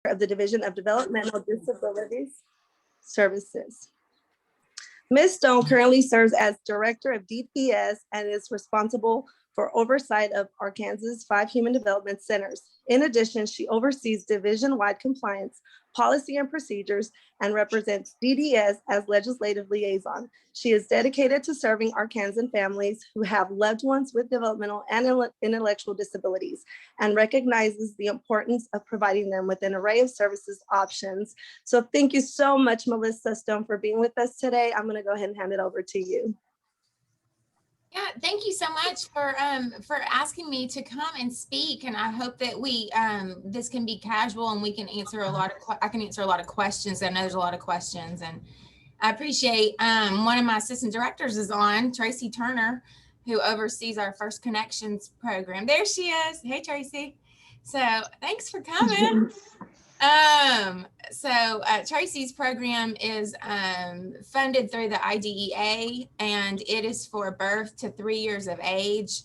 of the Division of Developmental Disabilities Services. Ms. Stone currently serves as Director of DPS and is responsible for oversight of Arkansas's 5 human development centers. In addition, she oversees division-wide compliance, policy and procedures, and represents DDS as legislative liaison. She is dedicated to serving Arkansan families who have loved ones with developmental and intellectual disabilities and recognizes the importance of providing them with an array of services options. So thank you so much, Melissa Stone, for being with us today. I'm going to go ahead and hand it over to you. Yeah, thank you so much for asking me to come and speak, and I hope that we this can be casual and we can answer I can answer a lot of questions. I know there's a lot of questions, and I appreciate one of my assistant directors is on, Tracy Turner, who oversees our First Connections program. There she is. Hey, Tracy. So thanks for coming. Tracy's program is funded through the IDEA, and it is for birth to 3 years of age.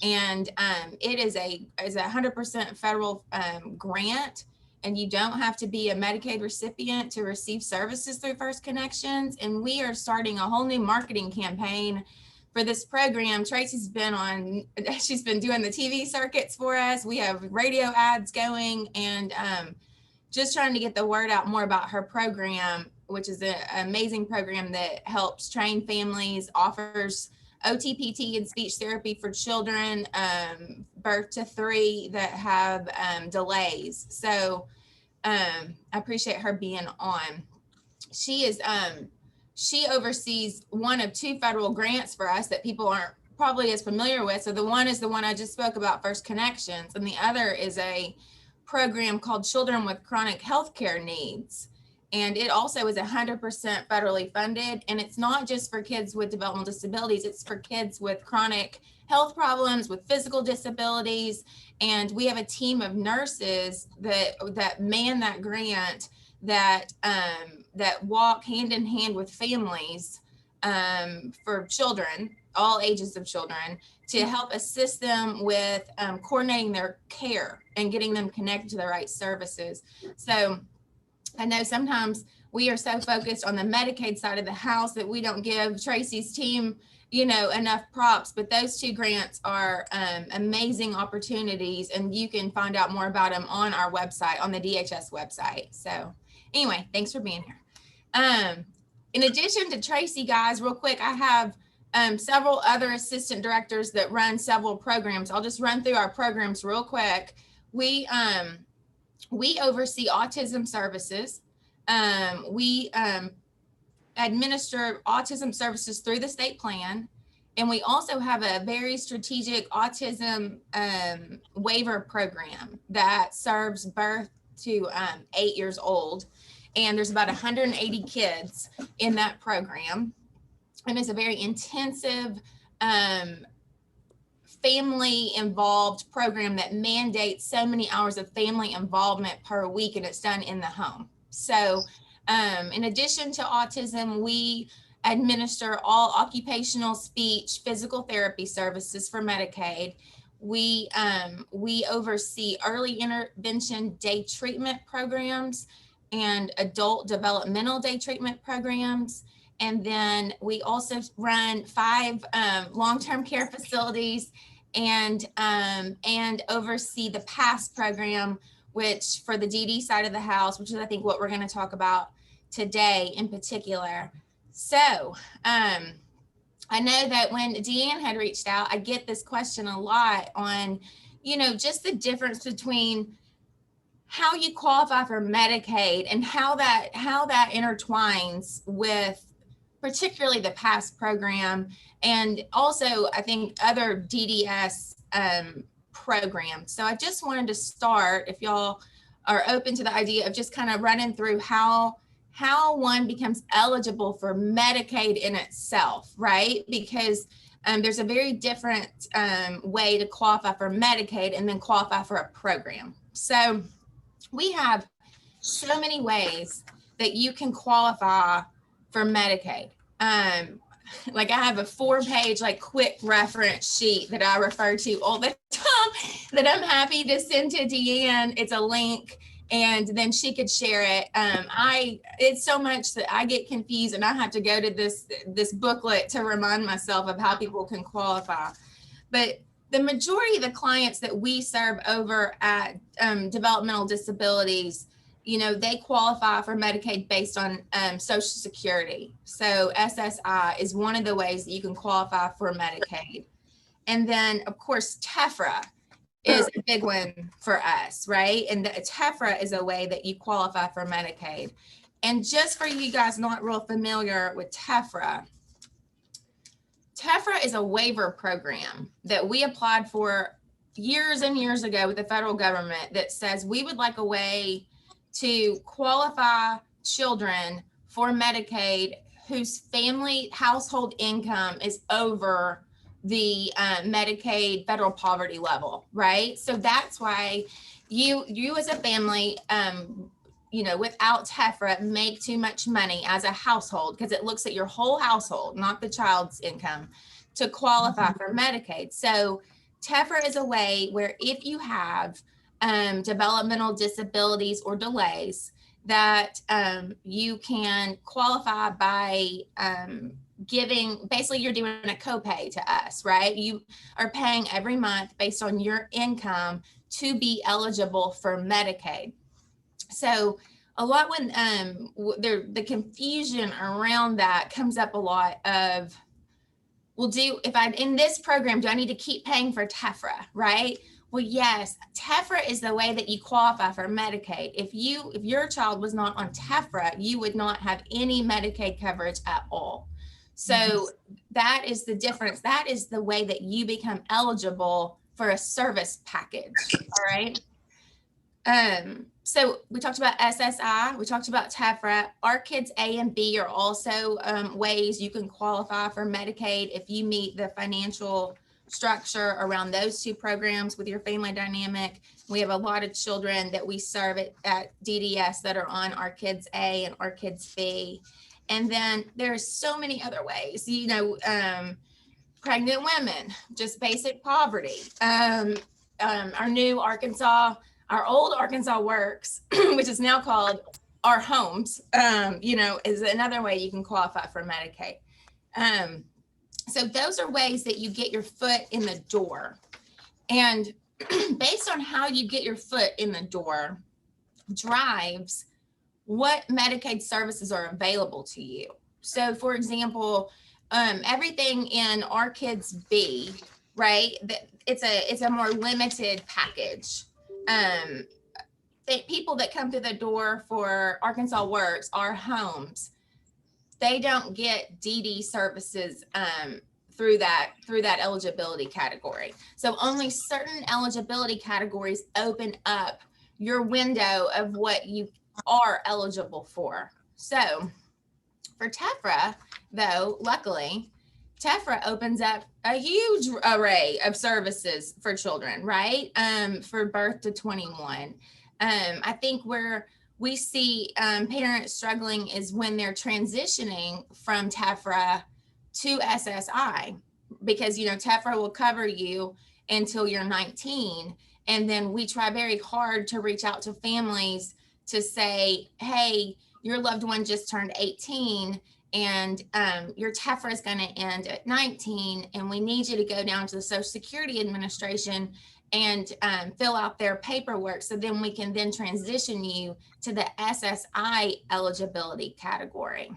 And it is a 100% federal grant, and you don't have to be a Medicaid recipient to receive services through First Connections. And we are starting a whole new marketing campaign for this program. Tracy's been she's been doing the TV circuits for us. We have radio ads going, and just trying to get the word out more about her program, which is an amazing program that helps train families, offers OTPT and speech therapy for children birth to 3 that have delays. So I appreciate her being on. She oversees one of 2 federal grants for us that people aren't probably as familiar with. So the one is the one I just spoke about, First Connections, and the other is a program called Children with Chronic Healthcare Needs. And it also is 100% federally funded. And it's not just for kids with developmental disabilities, it's for kids with chronic health problems, with physical disabilities. And we have a team of nurses that man that grant, that walk hand in hand with families for children, all ages of children, to help assist them with coordinating their care and getting them connected to the right services. So I know sometimes we are so focused on the Medicaid side of the house that we don't give Tracy's team, enough props, but those 2 grants are amazing opportunities, and you can find out more about them on our website, on the DHS website. So anyway, thanks for being here. In addition to Tracy, guys, real quick, I have several other assistant directors that run several programs. I'll just run through our programs real quick. We oversee autism services. We administer autism services through the state plan. And we also have a very strategic autism waiver program that serves birth to 8 years old. And there's about 180 kids in that program. And it's a very intensive family involved program that mandates so many hours of family involvement per week, and it's done in the home. So in addition to autism, we administer all occupational, speech, physical therapy services for Medicaid. We oversee early intervention day treatment programs and adult developmental day treatment programs. And then we also run 5 long-term care facilities and oversee the PASS program, which for the DD side of the house, which is I think what we're going to talk about today in particular. So I know that when Deanne had reached out, I get this question a lot on, just the difference between how you qualify for Medicaid and how that intertwines with particularly the PASS program, and also I think other DDS programs. So I just wanted to start, if y'all are open to the idea of just kind of running through how one becomes eligible for Medicaid in itself, right? Because there's a very different way to qualify for Medicaid and then qualify for a program. So we have so many ways that you can qualify for Medicaid. Like I have a 4-page quick reference sheet that I refer to all the time that I'm happy to send to Deanne. It's a link, and then she could share it. It's so much that I get confused, and I have to go to this booklet to remind myself of how people can qualify. But the majority of the clients that we serve over at Developmental Disabilities, they qualify for Medicaid based on Social Security. So SSI is one of the ways that you can qualify for Medicaid. And then, of course, Tephra is a big one for us, right? And the Tephra is a way that you qualify for Medicaid. And just for you guys not real familiar with Tephra is a waiver program that we applied for years and years ago with the federal government that says we would like a way to qualify children for Medicaid whose family household income is over the Medicaid federal poverty level, right? So that's why you as a family, without Tephra, make too much money as a household, because it looks at your whole household, not the child's income, to qualify for Medicaid. So Tephra is a way where if you have developmental disabilities or delays, that you can qualify by basically you're doing a copay to us, right? You are paying every month based on your income to be eligible for Medicaid. So a lot when the confusion around that comes up a lot of, if I'm in this program, do I need to keep paying for Tephra, right? Well, yes, Tephra is the way that you qualify for Medicaid. If your child was not on Tephra, you would not have any Medicaid coverage at all. So that is the difference. That is the way that you become eligible for a service package. All right. So we talked about SSI, we talked about Tephra. Our kids A and B are also ways you can qualify for Medicaid if you meet the financial structure around those two programs with your family dynamic. We have a lot of children that we serve at DDS that are on our kids A and our kids B. And then there's so many other ways, pregnant women, just basic poverty. Our new Arkansas, our old Arkansas Works, which is now called Our Homes, is another way you can qualify for Medicaid. So those are ways that you get your foot in the door. And based on how you get your foot in the door drives what Medicaid services are available to you. So for example, everything in our kids B, right? It's a more limited package. People that come through the door for Arkansas Works, Our Homes, they don't get DD services through that eligibility category. So only certain eligibility categories open up your window of what you are eligible for. So for Tephra, though, luckily, Tephra opens up a huge array of services for children, right? For birth to 21. I think where we see parents struggling is when they're transitioning from Tephra to SSI, because, Tephra will cover you until you're 19. And then we try very hard to reach out to families to say, hey, your loved one just turned 18 and your Tephra is going to end at 19. And we need you to go down to the Social Security Administration and fill out their paperwork. So then we can then transition you to the SSI eligibility category.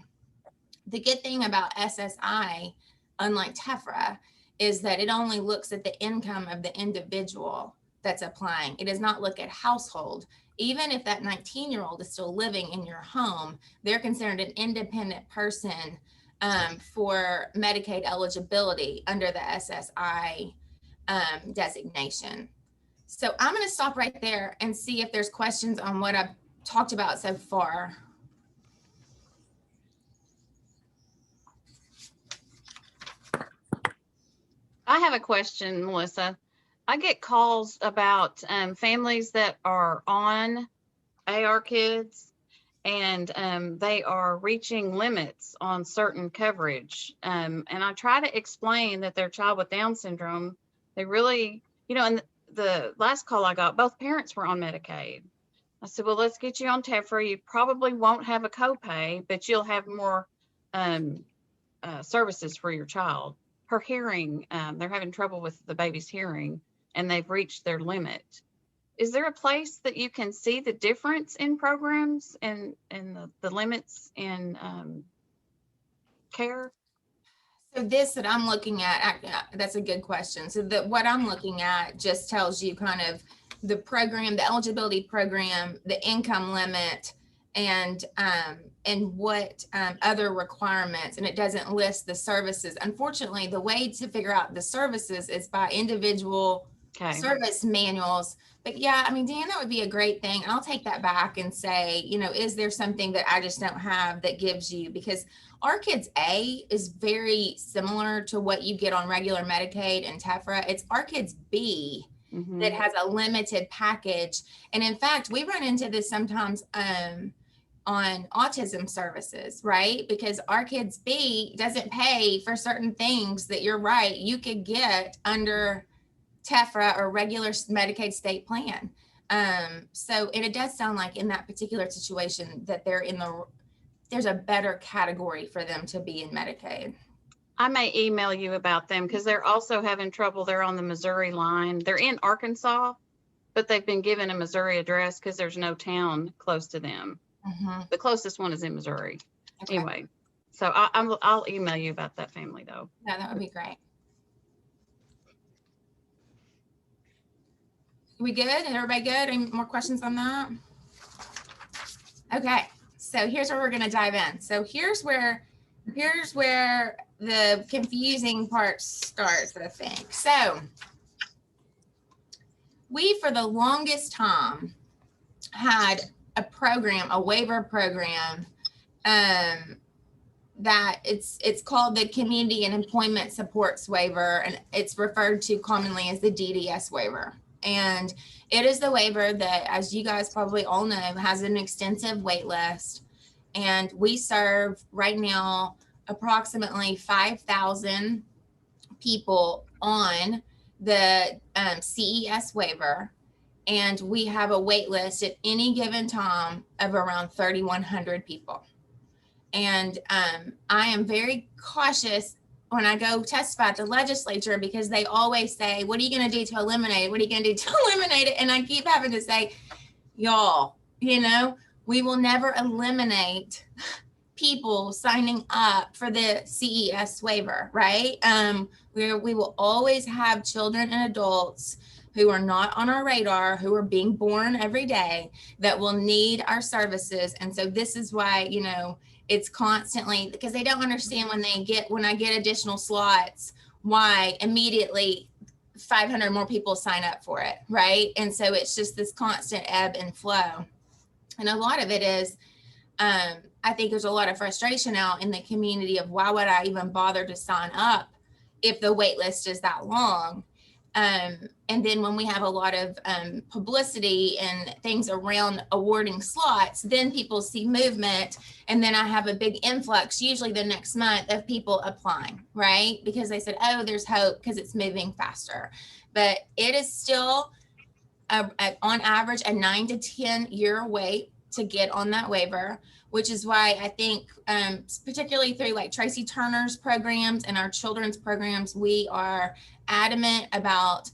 The good thing about SSI, unlike Tephra, is that it only looks at the income of the individual that's applying. It does not look at household. Even if that 19-year-old is still living in your home, they're considered an independent person for Medicaid eligibility under the SSI designation. So I'm going to stop right there and see if there's questions on what I've talked about so far. I have a question, Melissa. I get calls about families that are on AR Kids and they are reaching limits on certain coverage. And I try to explain that their child with Down syndrome, they really, and the last call I got, both parents were on Medicaid. I said, well, let's get you on Tephra. You probably won't have a copay, but you'll have more services for your child. Her hearing, they're having trouble with the baby's hearing, and they've reached their limit. Is there a place that you can see the difference in programs and the limits in care? So this that I'm looking at, that's a good question. So what I'm looking at just tells you kind of the program, the eligibility program, the income limit, and what other requirements, and it doesn't list the services. Unfortunately, the way to figure out the services is by individual service manuals. But yeah, I mean, Dan, that would be a great thing. And I'll take that back and say, you know, is there something that I just don't have that gives you, because Our Kids A is very similar to what you get on regular Medicaid and Tephra. It's Our Kids B that has a limited package. And in fact, we run into this sometimes on autism services, right? Because Our Kids B doesn't pay for certain things that, you're right, you could get under Tephra or regular Medicaid state plan. So, and it does sound like in that particular situation that there's a better category for them to be in Medicaid. I may email you about them because they're also having trouble. They're on the Missouri line. They're in Arkansas, but they've been given a Missouri address because there's no town close to them. The closest one is in Missouri. Okay. Anyway, so I'll email you about that family though. Yeah, that would be great. We good? Everybody good? Any more questions on that? Okay, so here's where we're going to dive in. So here's where the confusing part starts, I think. So we, for the longest time, had a program, a waiver program, that it's called the Community and Employment Supports Waiver, and it's referred to commonly as the DDS waiver. And it is the waiver that, as you guys probably all know, has an extensive wait list. And we serve right now approximately 5,000 people on the CES waiver. And we have a wait list at any given time of around 3,100 people. And I am very cautious when I go testify at the legislature, because they always say, what are you going to do to eliminate it? What are you going to do to eliminate it? And I keep having to say, y'all, you know, we will never eliminate people signing up for the CES waiver, right? We will always have children and adults who are not on our radar, who are being born every day, that will need our services. And so this is why, you know, it's constantly, because they don't understand when I get additional slots, why immediately 500 more people sign up for it, right? And so it's just this constant ebb and flow. And a lot of it is, I think there's a lot of frustration out in the community of, why would I even bother to sign up if the wait list is that long? And then when we have a lot of publicity and things around awarding slots, then people see movement. And then I have a big influx, usually the next month, of people applying, right? Because they said, oh, there's hope because it's moving faster. But it is still, on average, a 9 to 10 year wait to get on that waiver, which is why I think, particularly through like Tracy Turner's programs and our children's programs, we are adamant about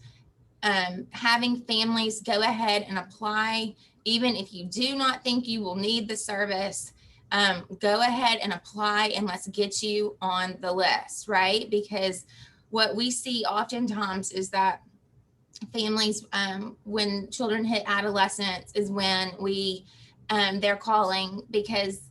having families go ahead and apply. Even if you do not think you will need the service, go ahead and apply, and let's get you on the list, right? Because what we see oftentimes is that families, when children hit adolescence, is when they're calling because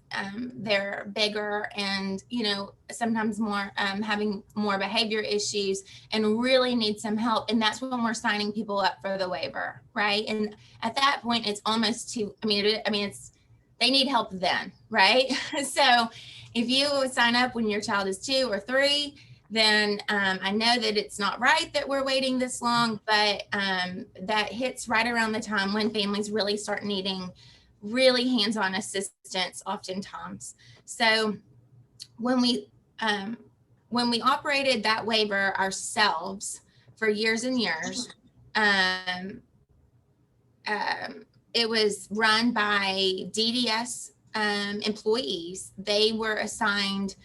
they're bigger and, you know, sometimes more having more behavior issues and really need some help. And that's when we're signing people up for the waiver, right? And at that point, it's almost too, they need help then, right? So if you sign up when your child is 2 or 3, then I know that it's not right that we're waiting this long, but that hits right around the time when families really start needing really hands-on assistance oftentimes. So when we operated that waiver ourselves for years and years, it was run by DDS employees. They were assigned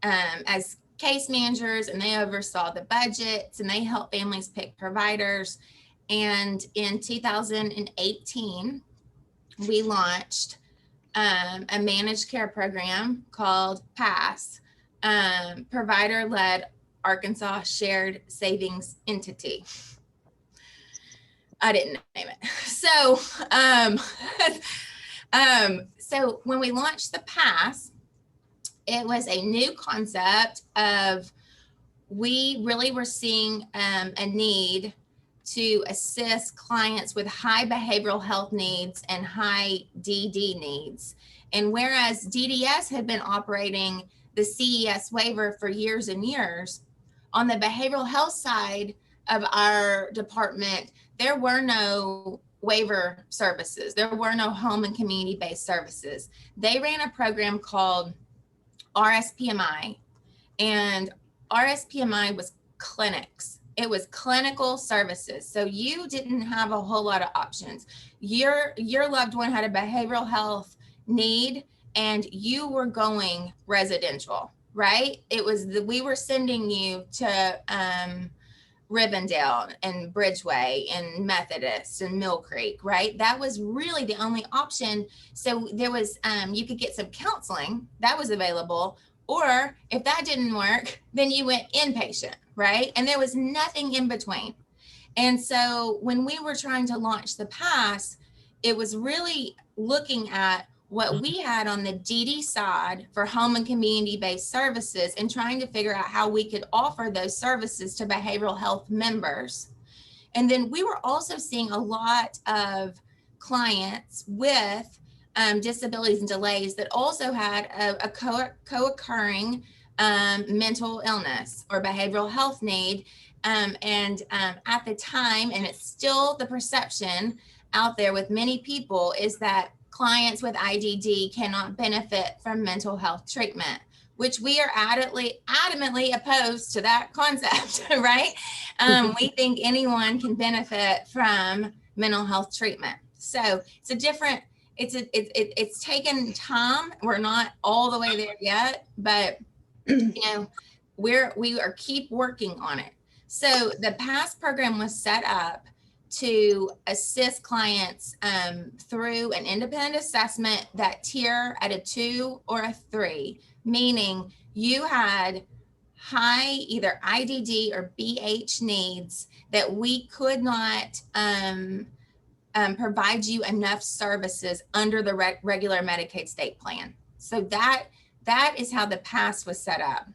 as case managers, and they oversaw the budgets, and they helped families pick providers. And in 2018, we launched a managed care program called PASS, Provider-Led Arkansas Shared Savings Entity. I didn't name it. So, so when we launched the PASS, it was a new concept of, we really were seeing a need to assist clients with high behavioral health needs and high DD needs. And whereas DDS had been operating the Dds Waiver for years and years, on the behavioral health side of our department, there were no waiver services. There were no home and community-based services. They ran a program called RSPMI, and RSPMI was clinics. It was clinical services. So you didn't have a whole lot of options. Your loved one had a behavioral health need and you were going residential, right? It was we were sending you to Rivendell and Bridgeway and Methodist and Mill Creek, right? That was really the only option. So there was, you could get some counseling that was available, or if that didn't work, then you went inpatient, right? And there was nothing in between. And so when we were trying to launch the PASS, it was really looking at what we had on the DD side for home and community-based services and trying to figure out how we could offer those services to behavioral health members. And then we were also seeing a lot of clients with disabilities and delays that also had a co-occurring mental illness or behavioral health need. At the time, and it's still the perception out there with many people, is that clients with IDD cannot benefit from mental health treatment, which we are adamantly opposed to that concept, right? We think anyone can benefit from mental health treatment. So it's a different, it's taken time. We're not all the way there yet, but you know, we are keep working on it. So the PASS program was set up to assist clients through an independent assessment that tier at a 2 or a 3, meaning you had high either IDD or BH needs that we could not provide you enough services under the regular Medicaid state plan. So that is how the PASS was set up.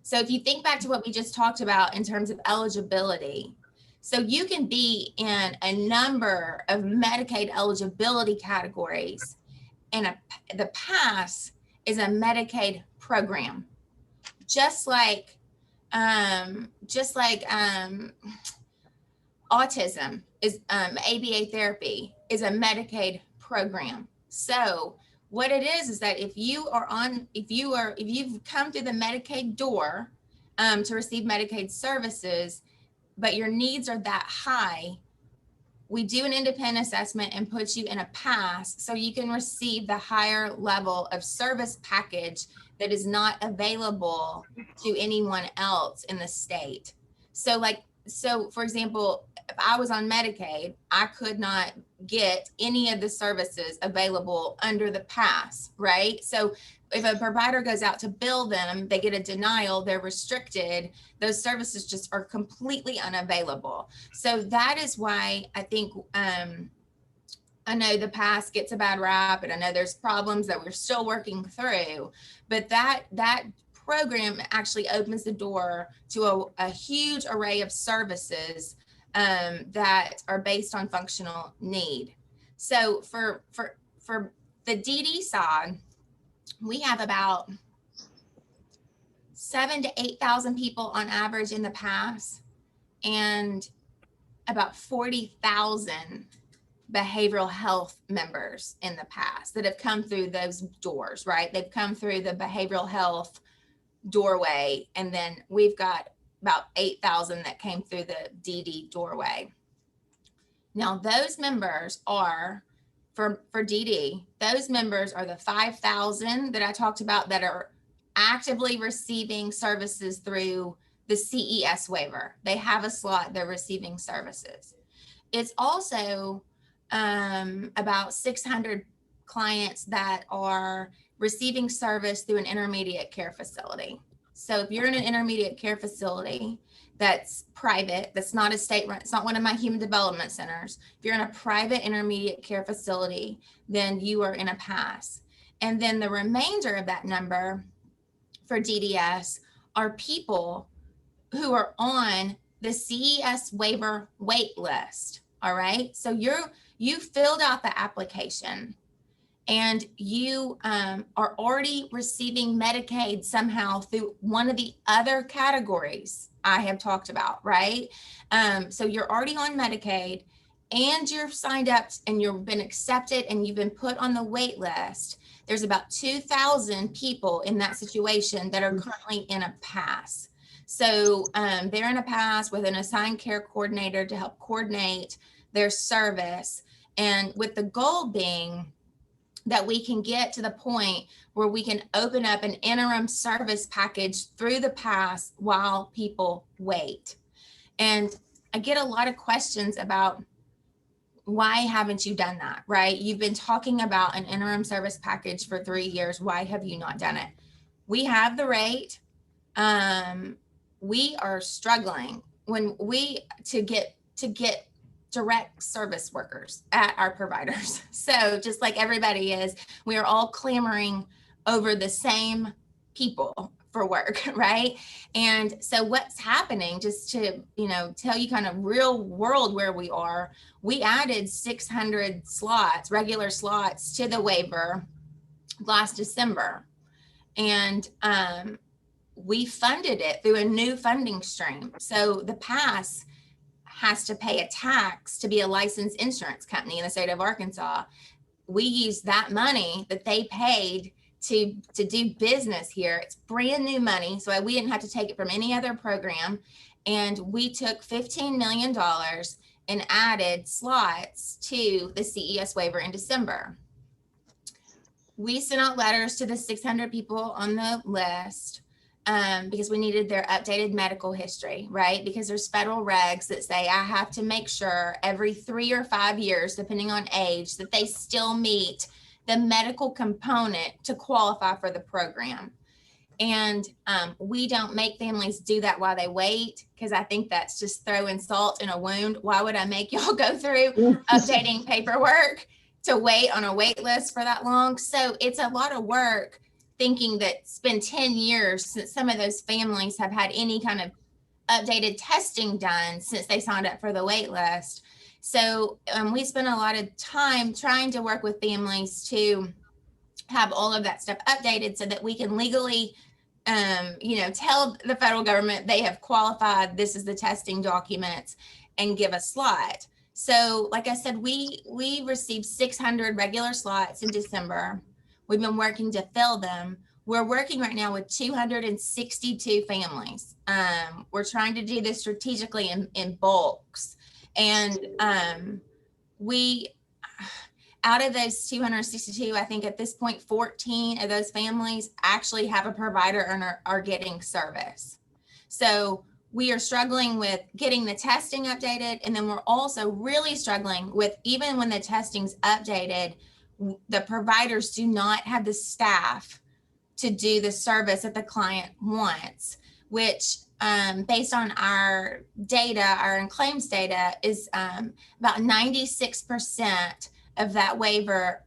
So if you think back to what we just talked about in terms of eligibility, so you can be in a number of Medicaid eligibility categories, and the PASS is a Medicaid program, just like autism is ABA therapy is a Medicaid program. So what it is that if you've come through the Medicaid door to receive Medicaid services, but your needs are that high, we do an independent assessment and put you in a PASS so you can receive the higher level of service package that is not available to anyone else in the state. So for example, if I was on Medicaid, I could not get any of the services available under the PASS, right? So if a provider goes out to bill them, they get a denial, they're restricted, those services just are completely unavailable. So that is why I think, I know the PASS gets a bad rap, and I know there's problems that we're still working through, but that program actually opens the door to a huge array of services that are based on functional need. So for the DD side, we have about 7,000 to 8,000 people on average in the PASS, and about 40,000 behavioral health members in the PASS that have come through those doors, right? They've come through the behavioral health doorway, and then we've got about 8,000 that came through the DD doorway. Now, those members are for DD, those members are the 5,000 that I talked about that are actively receiving services through the CES waiver. They have a slot, they're receiving services. It's also about 600 clients that are receiving service through an intermediate care facility. So if you're in an intermediate care facility that's private, that's not a state run, it's not one of my human development centers. If you're in a private intermediate care facility, then you are in a PASS. And then the remainder of that number for DDS are people who are on the CES waiver wait list. All right. So you filled out the application and you are already receiving Medicaid somehow through one of the other categories I have talked about, right? So you're already on Medicaid and you're signed up and you've been accepted and you've been put on the wait list. There's about 2,000 people in that situation that are currently in a PASS. So they're in a PASS with an assigned care coordinator to help coordinate their service. And with the goal being that we can get to the point where we can open up an interim service package through the PASS while people wait. And I get a lot of questions about why haven't you done that, right? You've been talking about an interim service package for 3 years. Why have you not done it? We have the rate. We are struggling to get direct service workers at our providers. So just like everybody is, we are all clamoring over the same people for work, right? And so what's happening, just to, tell you kind of real world where we are, we added 600 slots, regular slots to the waiver last December. And we funded it through a new funding stream. So the PASS has to pay a tax to be a licensed insurance company in the state of Arkansas. We use that money that they paid to do business here. It's brand new money, so we didn't have to take it from any other program. And we took $15 million and added slots to the CES waiver in December. We sent out letters to the 600 people on the list because we needed their updated medical history, right? Because there's federal regs that say I have to make sure every 3 or 5 years, depending on age, that they still meet the medical component to qualify for the program. And we don't make families do that while they wait, because I think that's just throwing salt in a wound. Why would I make y'all go through updating paperwork to wait on a wait list for that long? So it's a lot of work, thinking that it's been 10 years since some of those families have had any kind of updated testing done since they signed up for the wait list. So we spend a lot of time trying to work with families to have all of that stuff updated so that we can legally, tell the federal government they have qualified, this is the testing documents, and give a slot. So like I said, we received 600 regular slots in December. We've been working to fill them. We're working right now with 262 families. We're trying to do this strategically in bulks. And out of those 262, I think at this point, 14 of those families actually have a provider and are getting service. So we are struggling with getting the testing updated. And then we're also really struggling with, even when the testing's updated, the providers do not have the staff to do the service that the client wants, which based on our data, our claims data, is about 96% of that waiver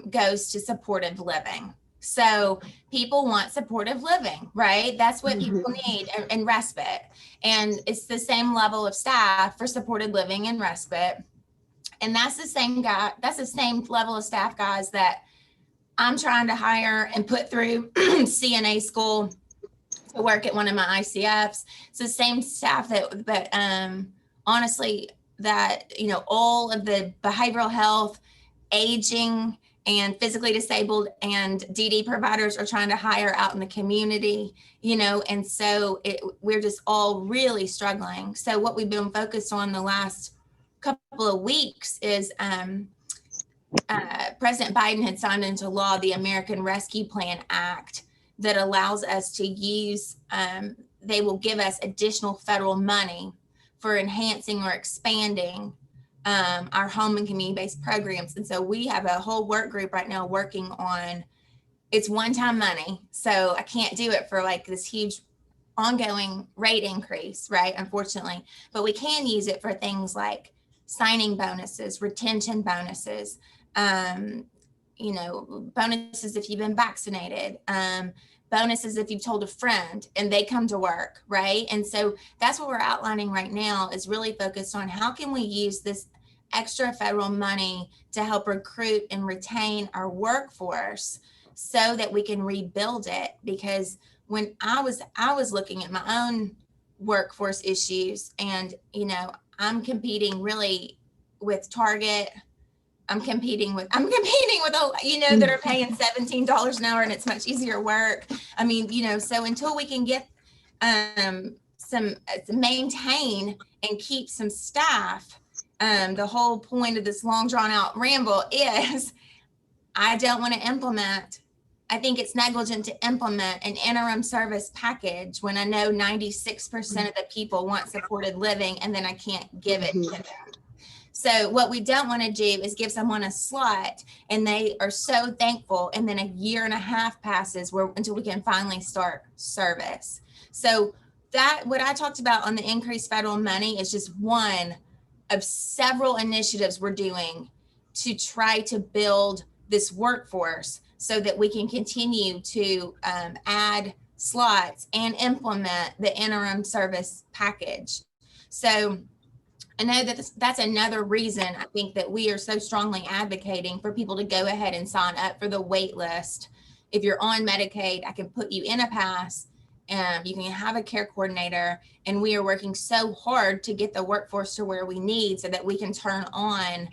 goes to supportive living. So people want supportive living, right? That's what people need, and respite. And it's the same level of staff for supported living and respite. And that's the same level of staff, guys, that I'm trying to hire and put through CNA school to work at one of my ICFs. It's the same staff that honestly, that, all of the behavioral health, aging, and physically disabled and DD providers are trying to hire out in the community, and so we're just all really struggling. So what we've been focused on the last couple of weeks is President Biden had signed into law the American Rescue Plan Act that allows us to use, they will give us additional federal money for enhancing or expanding our home and community-based programs. And so we have a whole work group right now working on, it's one-time money. So I can't do it for like this huge ongoing rate increase, right? Unfortunately, but we can use it for things like signing bonuses, retention bonuses, bonuses if you've been vaccinated, bonuses if you've told a friend and they come to work, right? And so that's what we're outlining right now, is really focused on how can we use this extra federal money to help recruit and retain our workforce so that we can rebuild it. Because when I was looking at my own workforce issues, and I'm competing really with Target. I'm competing with that are paying $17 an hour, and it's much easier work. I mean, so until we can get maintain and keep some staff, the whole point of this long drawn out ramble is I don't want to implement. I think it's negligent to implement an interim service package when I know 96% of the people want supported living, and then I can't give it to them. So what we don't want to do is give someone a slot and they are so thankful, and then a year and a half passes until we can finally start service. So that what I talked about on the increased federal money is just one of several initiatives we're doing to try to build this workforce so that we can continue to add slots and implement the interim service package. So I know that that's another reason I think that we are so strongly advocating for people to go ahead and sign up for the wait list. If you're on Medicaid, I can put you in a pass, you can have a care coordinator, and we are working so hard to get the workforce to where we need so that we can turn on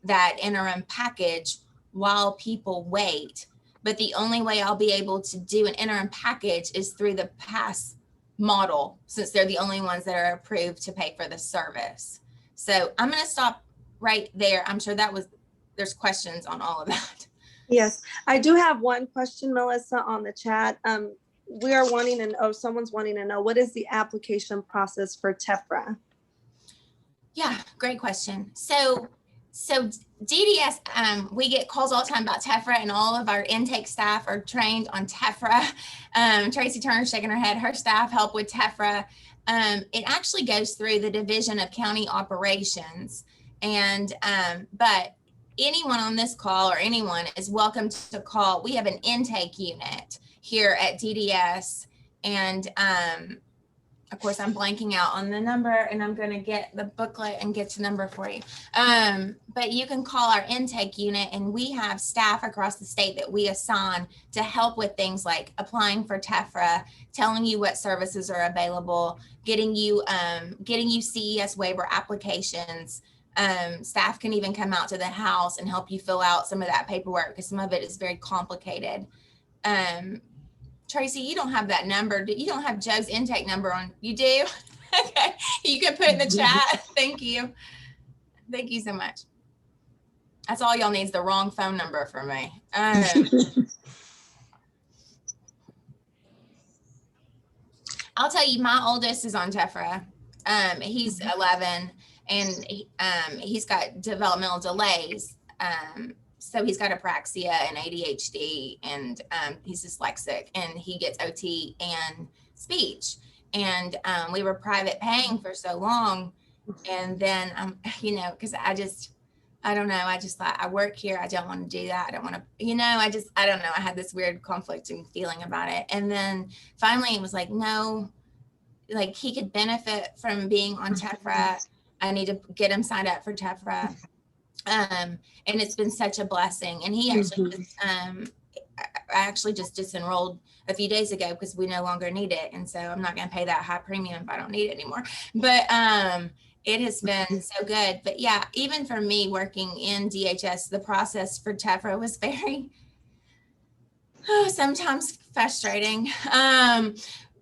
that interim package while people wait. But the only way I'll be able to do an interim package is through the pass model, since they're the only ones that are approved to pay for the service. So I'm going to stop right there. I'm sure there's questions on all of that. Yes, I do have one question, Melissa, on the chat. We are wanting to know, someone's wanting to know, what is the application process for Tephra? Yeah, great question. So DDS, we get calls all the time about Tephra, and all of our intake staff are trained on Tephra. Tracy Turner shaking her head. Her staff help with Tephra. It actually goes through the Division of County Operations, and but anyone on this call or anyone is welcome to call. We have an intake unit here at DDS, and of course, I'm blanking out on the number, and I'm going to get the booklet and get the number for you. But you can call our intake unit, and we have staff across the state that we assign to help with things like applying for Tephra, telling you what services are available, getting you CES waiver applications. Staff can even come out to the house and help you fill out some of that paperwork because some of it is very complicated. Tracy, you don't have that number. You don't have Joe's intake number on. You do? Okay. You can put in the chat. Thank you. Thank you so much. That's all y'all need is the wrong phone number for me. I'll tell you, my oldest is on Tephra. He's 11, and he's got developmental delays. So he's got apraxia and ADHD, and he's dyslexic, and he gets OT and speech. And we were private paying for so long. And then, because I don't know. I just thought, I work here. I don't want to do that. I don't want to, I don't know. I had this weird conflicting feeling about it. And then finally it was like, no, like he could benefit from being on Tephra. I need to get him signed up for Tephra. And it's been such a blessing. And he actually I actually just disenrolled a few days ago because we no longer need it. And so I'm not going to pay that high premium if I don't need it anymore. But it has been so good. But yeah, even for me working in DHS, the process for Tephra was very sometimes frustrating.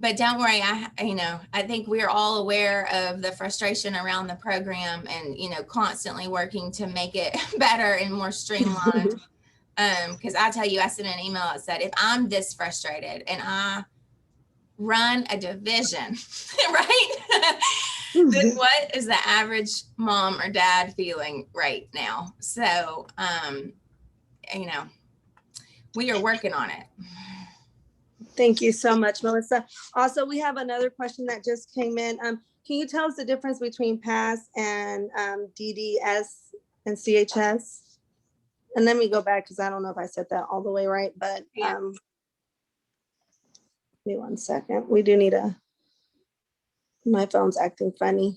But don't worry, I think we're all aware of the frustration around the program and, constantly working to make it better and more streamlined. Because I tell you, I sent an email that said, if I'm this frustrated and I run a division, right? Then what is the average mom or dad feeling right now? So, we are working on it. Thank you so much, Melissa. Also, we have another question that just came in. Can you tell us the difference between PASS and DDS and CHS? And let me go back because I don't know if I said that all the way right, but Yeah. give me 1 second. We do need my phone's acting funny.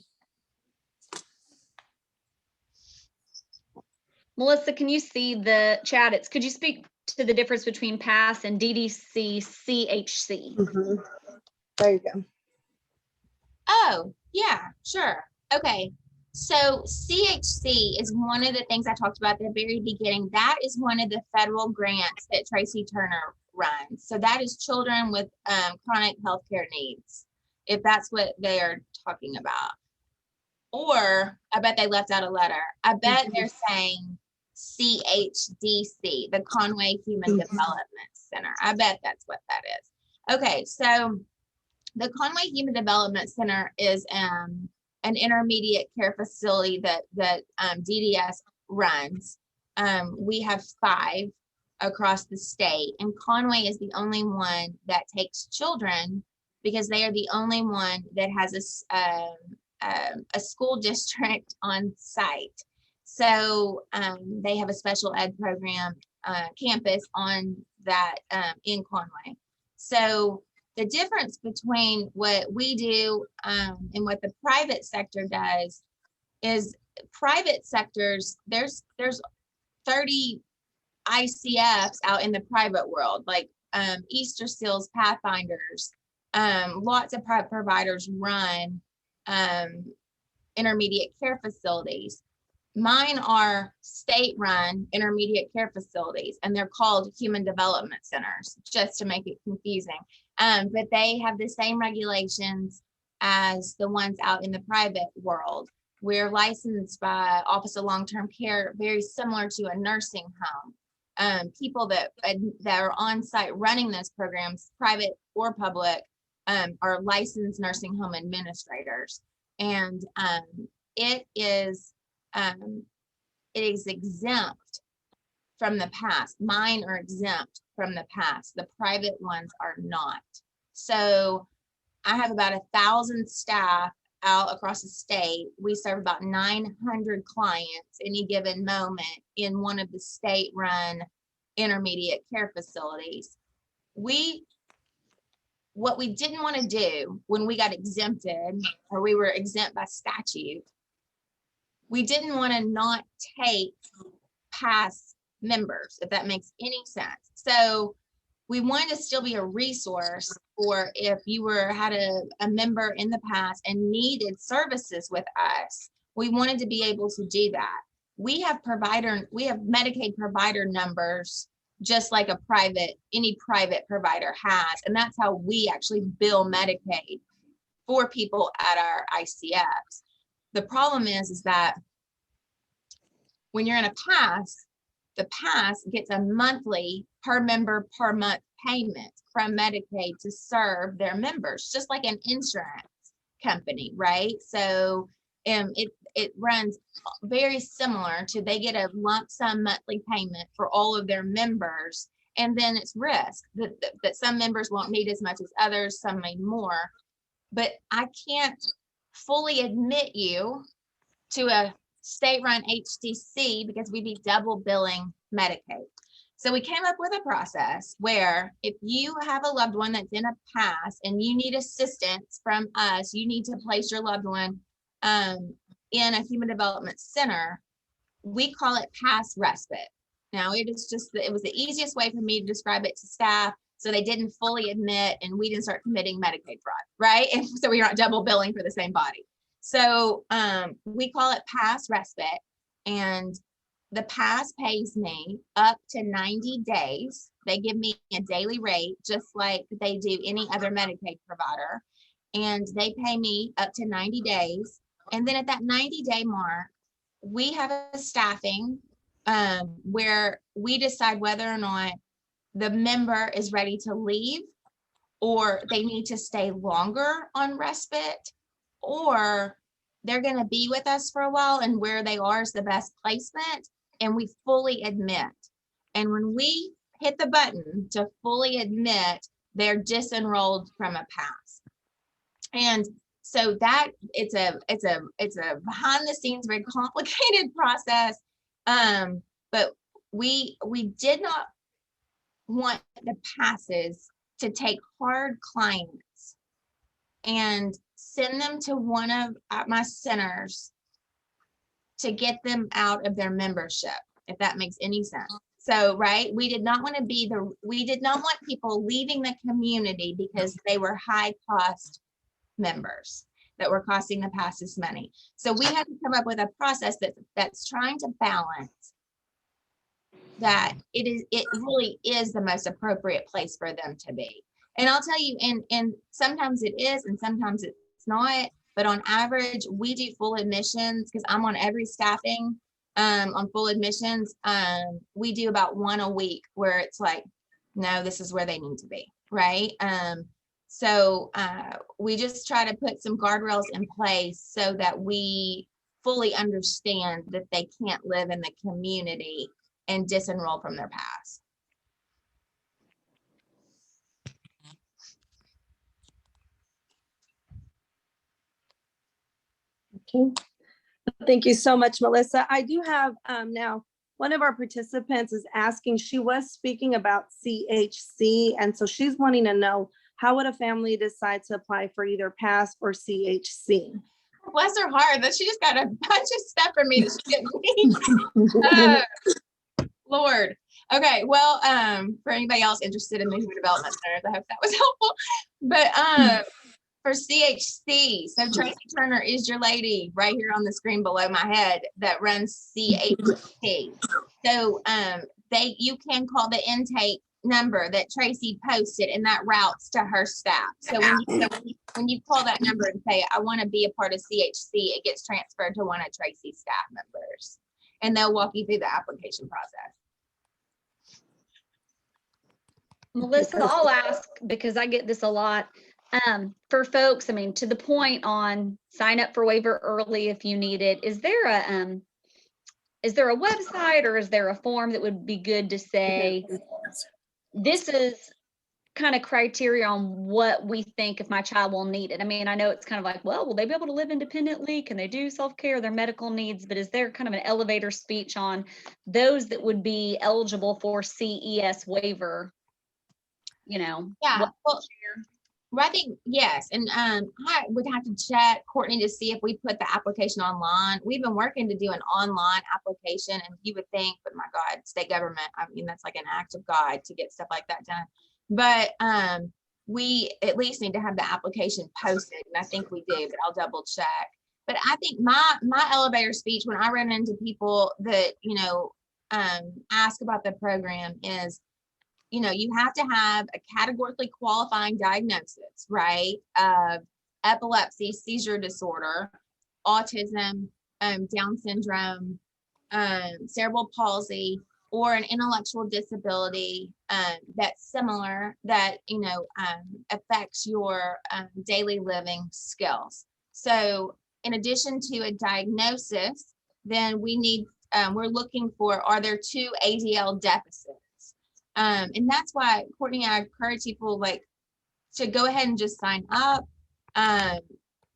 Melissa, can you see the chat? Could you speak to the difference between PASS and DDC CHC? There you go. Oh, yeah, sure. Okay. So CHC is one of the things I talked about at the very beginning. That is one of the federal grants that Tracy Turner runs. So that is children with chronic healthcare needs, if that's what they are talking about. Or I bet they left out a letter. I bet they're saying CHDC, the Conway Human Development Center. I bet that's what that is. Okay, so the Conway Human Development Center is an intermediate care facility that DDS runs. We have 5 across the state, and Conway is the only one that takes children because they are the only one that has a school district on site. So they have a special ed program campus on that in Conway. So the difference between what we do and what the private sector does is private sectors, there's 30 ICFs out in the private world, like Easter Seals, Pathfinders, lots of private providers run intermediate care facilities. Mine are state-run intermediate care facilities, and they're called human development centers, just to make it confusing. But they have the same regulations as the ones out in the private world. We're licensed by Office of Long-Term Care, very similar to a nursing home. People that are on site running those programs, private or public, are licensed nursing home administrators. And it is exempt from the PASS. Mine are exempt from the PASS. The private ones are not. So I have about 1,000 staff out across the state. We serve about 900 clients any given moment in one of the state-run intermediate care facilities. What we didn't want to do when we got exempted, or we were exempt by statute, we didn't want to not take PASS members, if that makes any sense. So we wanted to still be a resource for if you had a member in the past and needed services with us. We wanted to be able to do that. We have Medicaid provider numbers, just like any private provider has. And that's how we actually bill Medicaid for people at our ICFs. The problem is that when you're in a PASS, the PASS gets a monthly per member per month payment from Medicaid to serve their members, just like an insurance company, right? So it runs very similar to, they get a lump sum monthly payment for all of their members, and then it's risk that some members won't need as much as others, some may more. But I can't fully admit you to a state-run HDC because we'd be double billing Medicaid. So we came up with a process where if you have a loved one that's in a PASS and you need assistance from us, you need to place your loved one in a human development center, we call it PASS respite. Now it was the easiest way for me to describe it to staff, so they didn't fully admit and we didn't start committing Medicaid fraud, right? And so we aren't double billing for the same body. So we call it PASS respite, and the PASS pays me up to 90 days They give me a daily rate, just like they do any other Medicaid provider. And they pay me up to 90 days. And then at that 90-day mark, we have a staffing where we decide whether or not the member is ready to leave, or they need to stay longer on respite, or they're going to be with us for a while and where they are is the best placement, and we fully admit. And when we hit the button to fully admit, they're disenrolled from a PASS. And so that it's a behind the scenes, very complicated process. But we did not want the PASSes to take hard clients and send them to one of my centers to get them out of their membership, if that makes any sense. So, right, we did not want people leaving the community because they were high cost members that were costing the PASSes money. So we had to come up with a process that's trying to balance that it really is the most appropriate place for them to be. And I'll tell you, and sometimes it is, and sometimes it's not, but on average, we do full admissions because I'm on every staffing on full admissions. We do about one a week where it's like, no, this is where they need to be, right? So we just try to put some guardrails in place so that we fully understand that they can't live in the community and disenroll from their PASS. Okay. Thank you so much, Melissa. I do have now one of our participants is asking, she was speaking about CHC, and so she's wanting to know, how would a family decide to apply for either PASS or CHC? Bless her heart, that she just got a bunch of stuff from me that she didn't need. Lord. Okay, well, for anybody else interested in the human development centers, I hope that was helpful. But for CHC, so Tracy Turner is your lady right here on the screen below my head that runs CHC. So you can call the intake number that Tracy posted, and that routes to her staff. So when you call that number and say, I want to be a part of CHC, it gets transferred to one of Tracy's staff members, and they'll walk you through the application process. Melissa, I'll ask, because I get this a lot. For folks, I mean, to the point on sign up for waiver early if you need it, is there a website or is there a form that would be good to say, this is kind of criteria on what we think if my child will need it? I mean, I know it's kind of like, well, will they be able to live independently? Can they do self-care, their medical needs? But is there kind of an elevator speech on those that would be eligible for CES waiver? You know? Yeah, well, I think yes, and I would have to check, Courtney, to see if we put the application online. We've been working to do an online application, and you would think, but my God, state government, I mean, that's like an act of God to get stuff like that done. But we at least need to have the application posted, and I think we do, but I'll double check. But I think my elevator speech when I run into people that, you know, ask about the program is, you know, you have to have a categorically qualifying diagnosis, right? Of epilepsy, seizure disorder, autism, Down syndrome, cerebral palsy, or an intellectual disability that's similar, that, you know, affects your daily living skills. So in addition to a diagnosis, then we need, we're looking for, are there 2 ADL deficits? And that's why, Courtney, I encourage people like to go ahead and just sign up,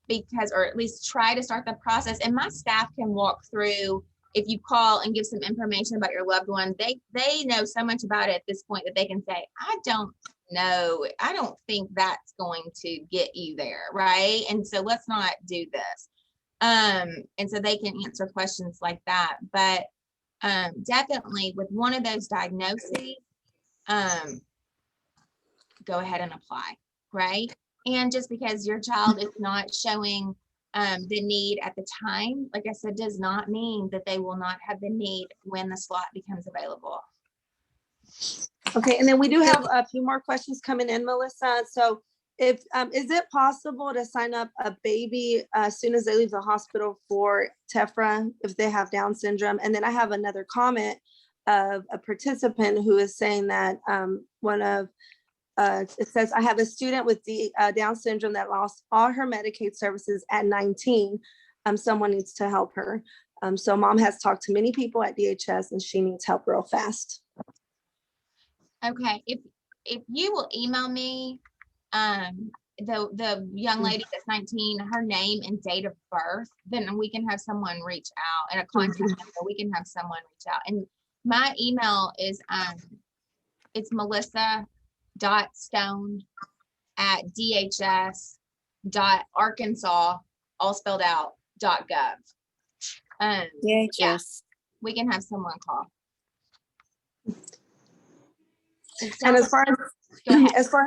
because, or at least try to start the process. And my staff can walk through, if you call and give some information about your loved one, they know so much about it at this point that they can say, I don't know, I don't think that's going to get you there, right? And so let's not do this. And so they can answer questions like that. But definitely with one of those diagnoses, go ahead and apply, right? And just because your child is not showing the need at the time, like I said, does not mean that they will not have the need when the slot becomes available. Okay, and then we do have a few more questions coming in, Melissa. So if, is it possible to sign up a baby as soon as they leave the hospital for Tephra if they have Down syndrome? And then I have another comment of a participant who is saying that it says, I have a student with Down syndrome that lost all her Medicaid services at 19. Someone needs to help her. So mom has talked to many people at DHS and she needs help real fast. Okay, if you will email me, the young lady that's 19, her name and date of birth, then we can have someone reach out, and a contact number, we can have someone reach out. And my email is, it's melissa.stone@dhs.arkansas, all spelled out, .gov. Yeah, we can have someone call. And as far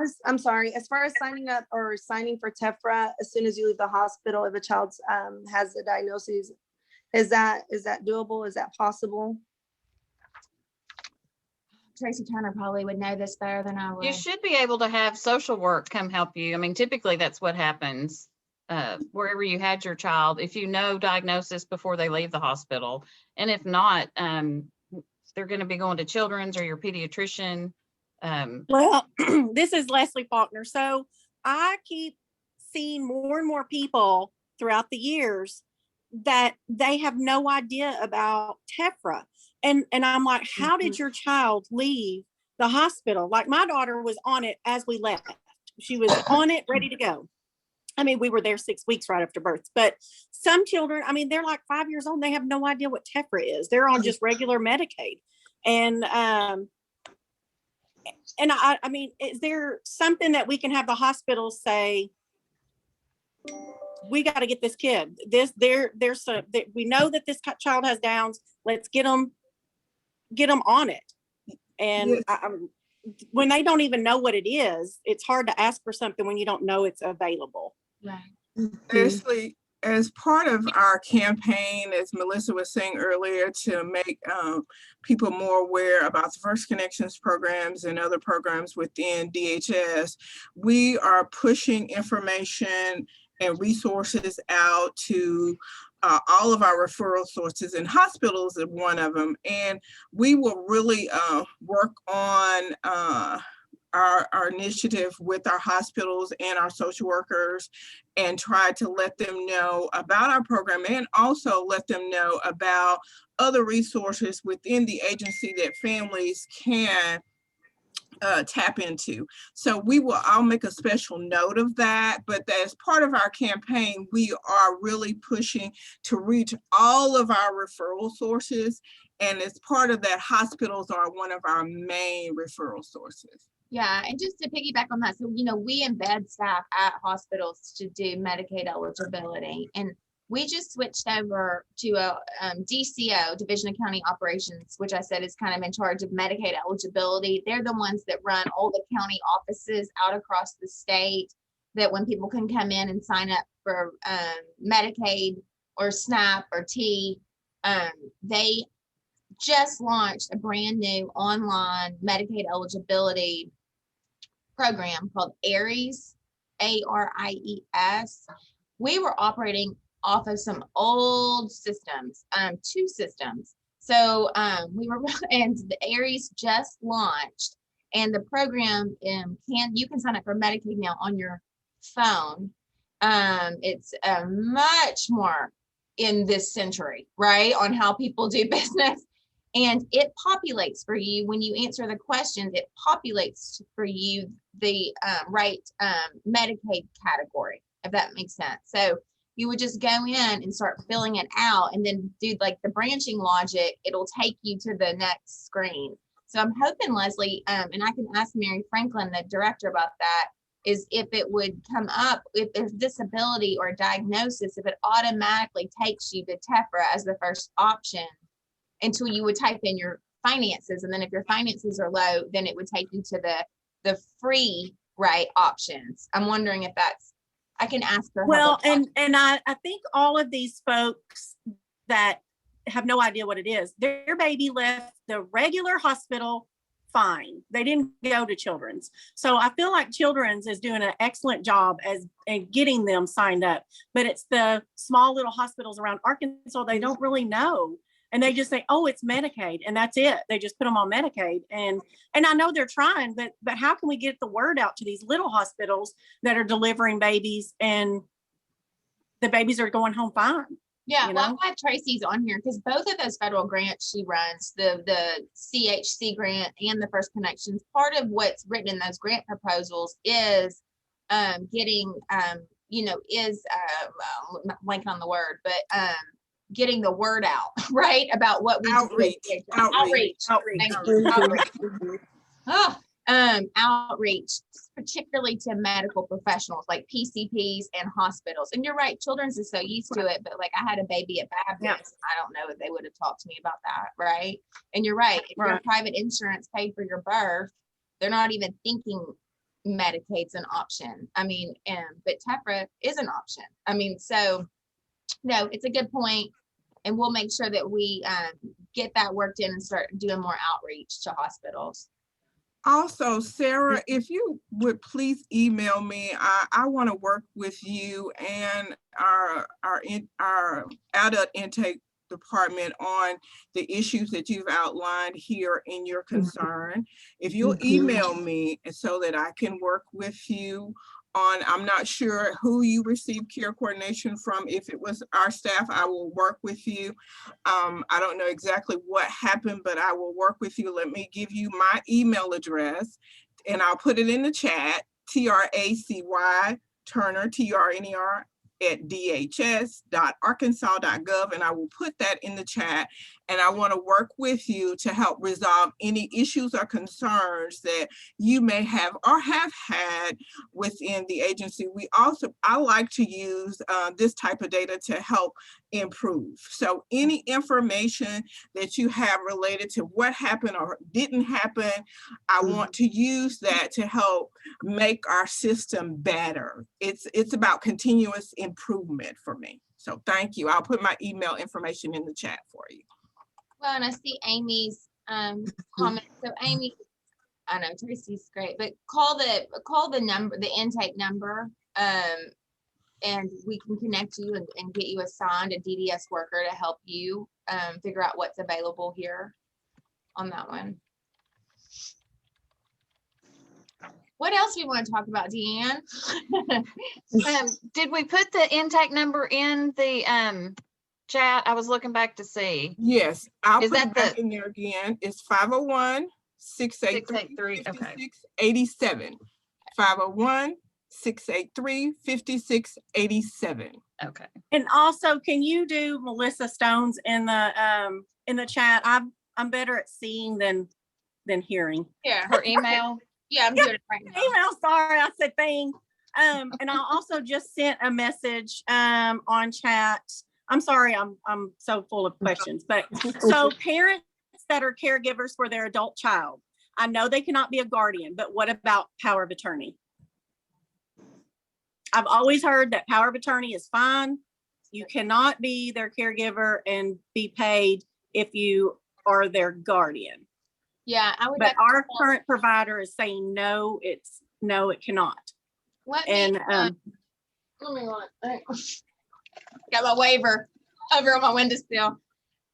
as I'm sorry, as far as signing up or signing for Tephra as soon as you leave the hospital, if a child has a diagnosis, is that doable? Is that possible? Tracy Turner probably would know this better than I would. You should be able to have social work come help you. I mean, typically that's what happens wherever you had your child, if you know diagnosis before they leave the hospital. And if not, they're going to be going to children's or your pediatrician. Well, this is Leslie Faulkner. So I keep seeing more and more people throughout the years that they have no idea about Tephra. And I'm like, how did your child leave the hospital? Like my daughter was on it as we left. She was on it, ready to go. I mean, we were there 6 weeks right after birth, but some children, I mean, they're like 5 years old. They have no idea what Tephra is. They're on just regular Medicaid. And I mean, is there something that we can have the hospital say, we got to get this kid, we know that this child has Downs. Let's get them on it. And when they don't even know what it is, it's hard to ask for something when you don't know it's available. Right. Ashley, as part of our campaign, as Melissa was saying earlier, to make people more aware about the First Connections programs and other programs within DHS, we are pushing information and resources out to all of our referral sources, and hospitals is one of them. And we will really work on our initiative with our hospitals and our social workers, and try to let them know about our program, and also let them know about other resources within the agency that families can tap into. So I'll make a special note of that, but as part of our campaign, we are really pushing to reach all of our referral sources. And as part of that, hospitals are one of our main referral sources. Yeah, and just to piggyback on that, so, we embed staff at hospitals to do Medicaid eligibility, and we just switched over to a DCO, Division of County Operations, which I said is kind of in charge of Medicaid eligibility. They're the ones that run all the county offices out across the state, that when people can come in and sign up for Medicaid or SNAP or T, they just launched a brand new online Medicaid eligibility program called ARIES, ARIES. We were operating off of some old systems, 2 systems. So and the ARIES just launched, and the program you can sign up for Medicaid now on your phone. It's much more in this century, right, on how people do business. And it populates for you when you answer the questions. It populates for you the right Medicaid category, if that makes sense. So you would just go in and start filling it out, and then do like the branching logic. It'll take you to the next screen. So I'm hoping, Leslie, and I can ask Mary Franklin, the director, about that, is if it would come up, if there's disability or diagnosis, if it automatically takes you to Tephra as the first option, until you would type in your finances. And then if your finances are low, then it would take you to the free options. I'm wondering if I can ask her. Well, and I think all of these folks that have no idea what it is, their baby left the regular hospital fine. They didn't go to Children's. So I feel like Children's is doing an excellent job as in getting them signed up, but it's the small little hospitals around Arkansas, they don't really know. And they just say, oh, it's Medicaid, and that's it. They just put them on Medicaid. And I know they're trying, but how can we get the word out to these little hospitals that are delivering babies and the babies are going home fine? Yeah, You well, I'm know? glad Tracy's on here because both of those federal grants she runs, the CHC grant and the First Connections, part of what's written in those grant proposals is getting, blanking on the word, but getting the word out, right, about what we Outreach. do. Outreach. Thank you. Outreach. Outreach, particularly to medical professionals like PCPs and hospitals. And you're right, Children's is so used to it, but like I had a baby at Baptist, Yeah. I don't know if they would have talked to me about that, right? And you're right, if your Right. private insurance paid for your birth, they're not even thinking Medicaid's an option. I mean, but Tephra is an option. I mean, so no, it's a good point, and we'll make sure that we get that worked in and start doing more outreach to hospitals. Also, Sarah, if you would please email me, I want to work with you and our adult intake department on the issues that you've outlined here in your concern. If you'll email me so that I can work with you on, I'm not sure who you received care coordination from. If it was our staff, I will work with you. I don't know exactly what happened, but I will work with you. Let me give you my email address and I'll put it in the chat, Tracy Turner, TRNER at dhs.arkansas.gov, and I will put that in the chat. And I want to work with you to help resolve any issues or concerns that you may have or have had within the agency. I like to use this type of data to help improve. So any information that you have related to what happened or didn't happen, I want to use that to help make our system better. It's about continuous improvement for me. So thank you. I'll put my email information in the chat for you. Well, and I see Amy's comment. So Amy, I know Tracy's great, but call the number, the intake number, and we can connect you and get you assigned a DDS worker to help you figure out what's available here on that one. What else we want to talk about, Deanne? Did we put the intake number in the chat? I was looking back to see. Yes, I'll Is put that it back in there again. It's 501-683-5687. 501-683-5687. Okay. And also, can you do Melissa Stone's in the chat? I'm better at seeing than hearing. Yeah, Her email. yeah, I'm doing it right now. Email, sorry, I said thing. And I also just sent a message on chat. I'm sorry, I'm so full of questions, but so parents that are caregivers for their adult child, I know they cannot be a guardian, but what about power of attorney? I've always heard that power of attorney is fine. You cannot be their caregiver and be paid if you are their guardian. Yeah, I would. But our current provider is saying no, it cannot. Let And me look. Got my waiver over on my windowsill.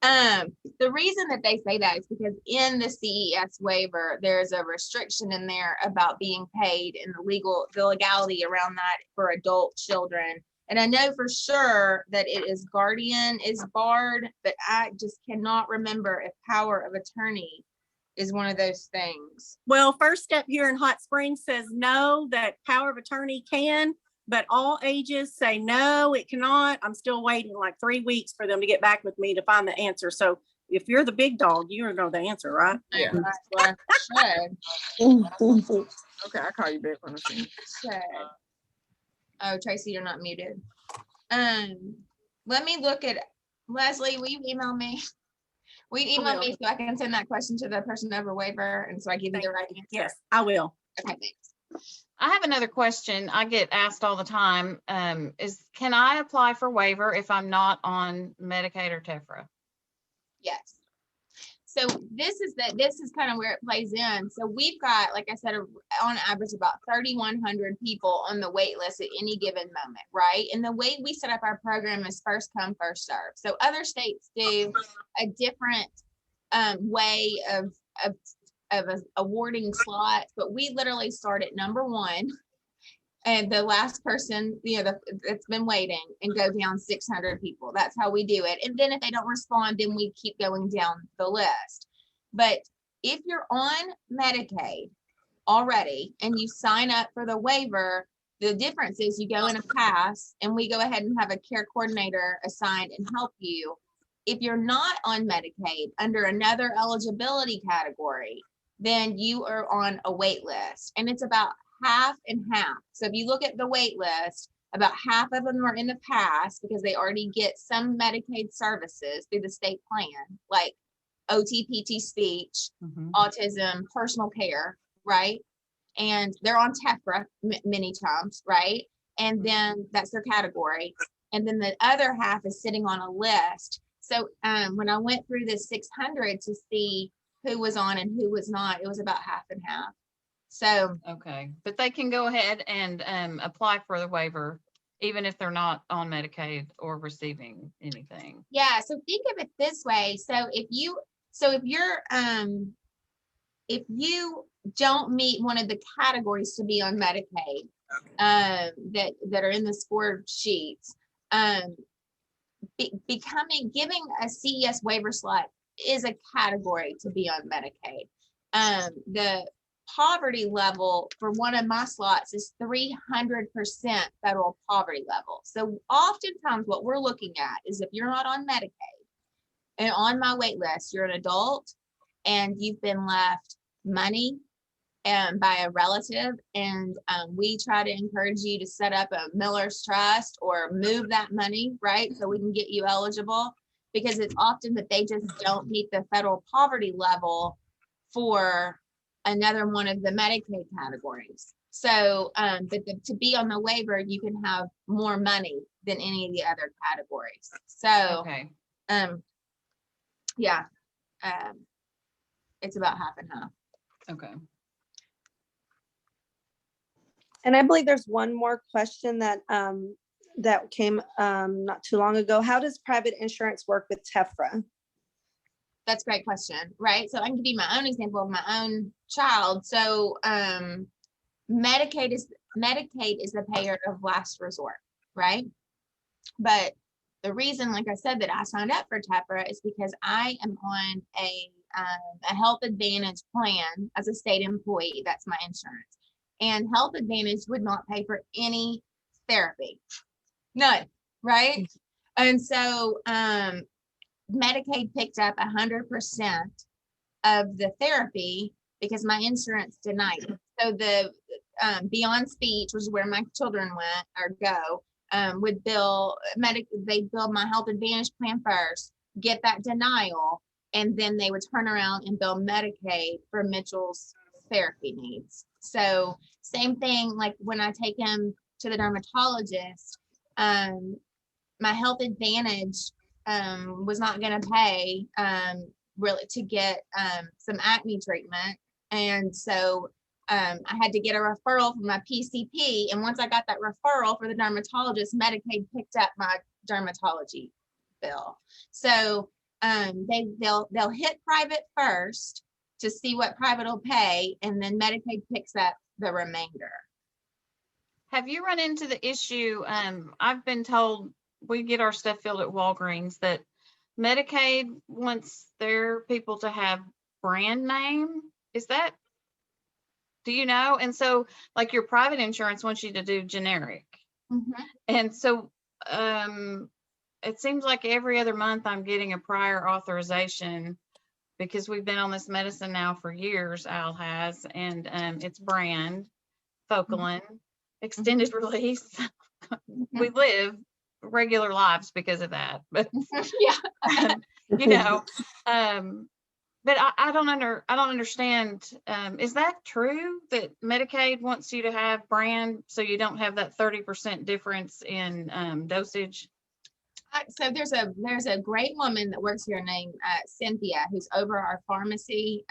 The reason that they say that is because in the CES waiver, there's a restriction in there about being paid and the legality around that for adult children. And I know for sure that it is guardian is barred, but I just cannot remember if power of attorney is one of those things. Well, First Step here in Hot Springs says no, that power of attorney can, but all ages say no, it cannot. I'm still waiting like 3 weeks for them to get back with me to find the answer. So if you're the big dog, you know the answer, right? Yeah. Well, should. Okay, I'll call you back on the scene. Should. Oh, Tracy, you're not muted. Let me look at, Leslie, will you email me? Will you email me so I can send that question to the person over waiver and so I give you the right answer? Yes, I will. Okay, thanks. I have another question I get asked all the time. Can I apply for waiver if I'm not on Medicaid or Tephra? Yes. So this is kind of where it plays in. So we've got, like I said, on average about 3,100 people on the wait list at any given moment, right? And the way we set up our program is first come, first serve. So other states do a different way of awarding slots, but we literally start at number one, and the last person, that's been waiting, and go down 600 people. That's how we do it. And then if they don't respond, then we keep going down the list. But if you're on Medicaid already and you sign up for the waiver, the difference is you go in a pass and we go ahead and have a care coordinator assigned and help you. If you're not on Medicaid under another eligibility category, then you are on a wait list, and it's about half and half. So if you look at the wait list, about half of them are in the past because they already get some Medicaid services through the state plan, like OT, PT, speech, autism, personal care, right? And they're on Tephra many times, right? And then that's their category. And then the other half is sitting on a list. So when I went through the 600 to see who was on and who was not, it was about half and half. So, Okay, but they can go ahead and apply for the waiver, even if they're not on Medicaid or receiving anything. yeah, so think of it this way. So if you don't meet one of the categories to be on Medicaid, that are in the score sheets, giving a CES waiver slot is a category to be on Medicaid. The poverty level for one of my slots is 300% federal poverty level. So oftentimes what we're looking at is if you're not on Medicaid and on my wait list, you're an adult and you've been left money by a relative, and we try to encourage you to set up a Miller's Trust or move that money, right? So we can get you eligible, because it's often that they just don't meet the federal poverty level for another one of the Medicaid categories. So, to be on the waiver, you can have more money than any of the other categories. So, Okay, yeah, it's about half and half. okay. And I believe there's one more question that that came not too long ago. How does private insurance work with Tephra? That's a great question, right? So I can give you my own example of my own child. So Medicaid is the payer of last resort, right? But the reason, like I said, that I signed up for Tephra is because I am on a health advantage plan as a state employee. That's my insurance. And health advantage would not pay for any therapy, none, right? And so Medicaid picked up 100% of the therapy because my insurance denied it. So the Beyond Speech, which is where my children went or go, would bill they bill my health advantage plan first, get that denial, and then they would turn around and bill Medicaid for Mitchell's therapy needs. So same thing, like when I take him to the dermatologist, my health advantage was not going to pay really to get some acne treatment. And so I had to get a referral from my PCP. And once I got that referral for the dermatologist, Medicaid picked up my dermatology bill. So they'll hit private first to see what private will pay, and then Medicaid picks up the remainder. Have you run into the issue? I've been told we get our stuff filled at Walgreens that Medicaid wants their people to have brand name. Is that, do you know? And so like your private insurance wants you to do generic. Mm-hmm. And so it seems like every other month I'm getting a prior authorization because we've been on this medicine now for years, Al has, and it's brand, Focalin, extended release. We live regular lives because of that, but Yeah. you know, but I don't understand. Is that true that Medicaid wants you to have brand so you don't have that 30% difference in dosage? So there's a great woman that works here named Cynthia, who's over our pharmacy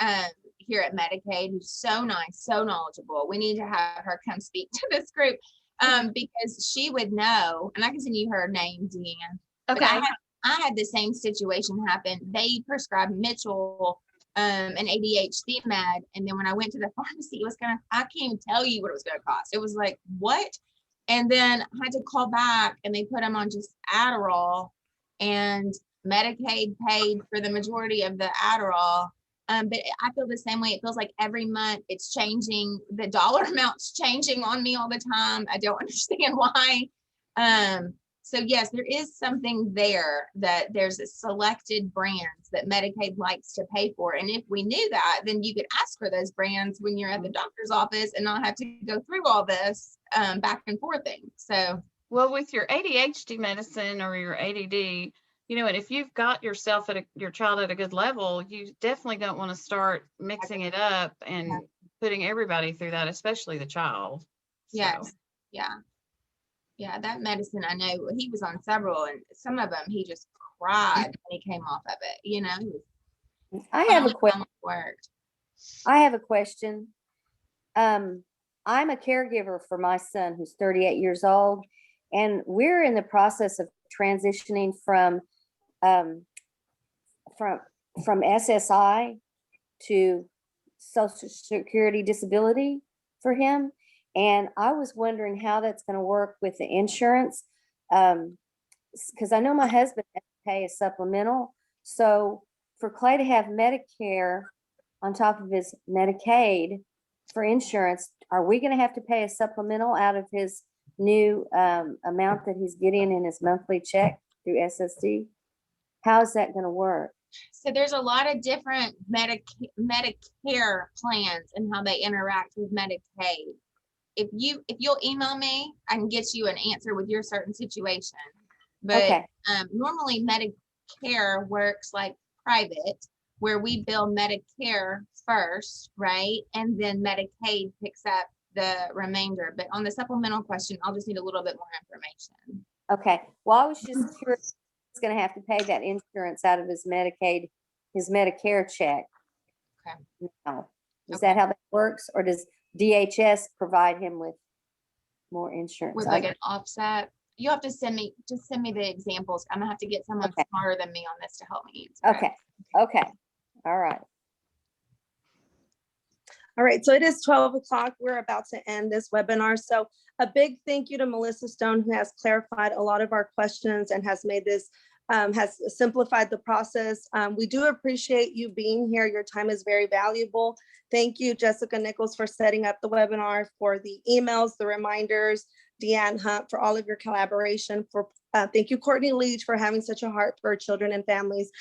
here at Medicaid, who's so nice, so knowledgeable. We need to have her come speak to this group because she would know, and I can send you her name, Deanne. But Okay. I had the same situation happen. They prescribed Mitchell an ADHD med, and then when I went to the pharmacy, it was I can't even tell you what it was gonna cost. It was like, what? And then I had to call back, and they put him on just Adderall, and Medicaid paid for the majority of the Adderall. But I feel the same way. It feels like every month it's changing. The dollar amount's changing on me all the time. I don't understand why. So yes, there is something there that there's a selected brands that Medicaid likes to pay for. And if we knew that, then you could ask for those brands when you're at the doctor's office and not have to go through all this back and forth thing. So, Well, with your ADHD medicine or your ADD, you know, and if you've got yourself at your child at a good level, you definitely don't want to start mixing it up and putting everybody through that, especially the child. yes, yeah, that medicine, I know he was on several, and some of them he just cried when he came off of it. You know, I have a question. Worked. I have a question. I'm a caregiver for my son who's 38 years old, and we're in the process of transitioning from SSI to Social Security disability for him. And I was wondering how that's going to work with the insurance. Because I know my husband has to pay a supplemental. So for Clay to have Medicare on top of his Medicaid for insurance, are we going to have to pay a supplemental out of his new amount that he's getting in his monthly check through SSD? How is that going to work? So there's a lot of different Medicare plans and how they interact with Medicaid. If you'll email me, I can get you an answer with your certain situation. But Okay. Normally Medicare works like private, where we bill Medicare first, right? And then Medicaid picks up the remainder. But on the supplemental question, I'll just need a little bit more information. Okay. Well, I was just curious. He's going to have to pay that insurance out of his Medicaid, his Medicare check. Okay. No. Is that how that works? Or does DHS provide him with more insurance? With like an offset. You have to send me the examples. I'm gonna have to get someone smarter than me on this to help me answer. Okay. Okay. All right. All right, so it is 12 o'clock. We're about to end this webinar. So a big thank you to Melissa Stone, who has clarified a lot of our questions and has made this, has simplified the process. We do appreciate you being here. Your time is very valuable. Thank you, Jessica Nichols, for setting up the webinar, for the emails, the reminders, Deanne Hunt, for all of your collaboration. Thank you, Courtney Leach, for having such a heart for children and families.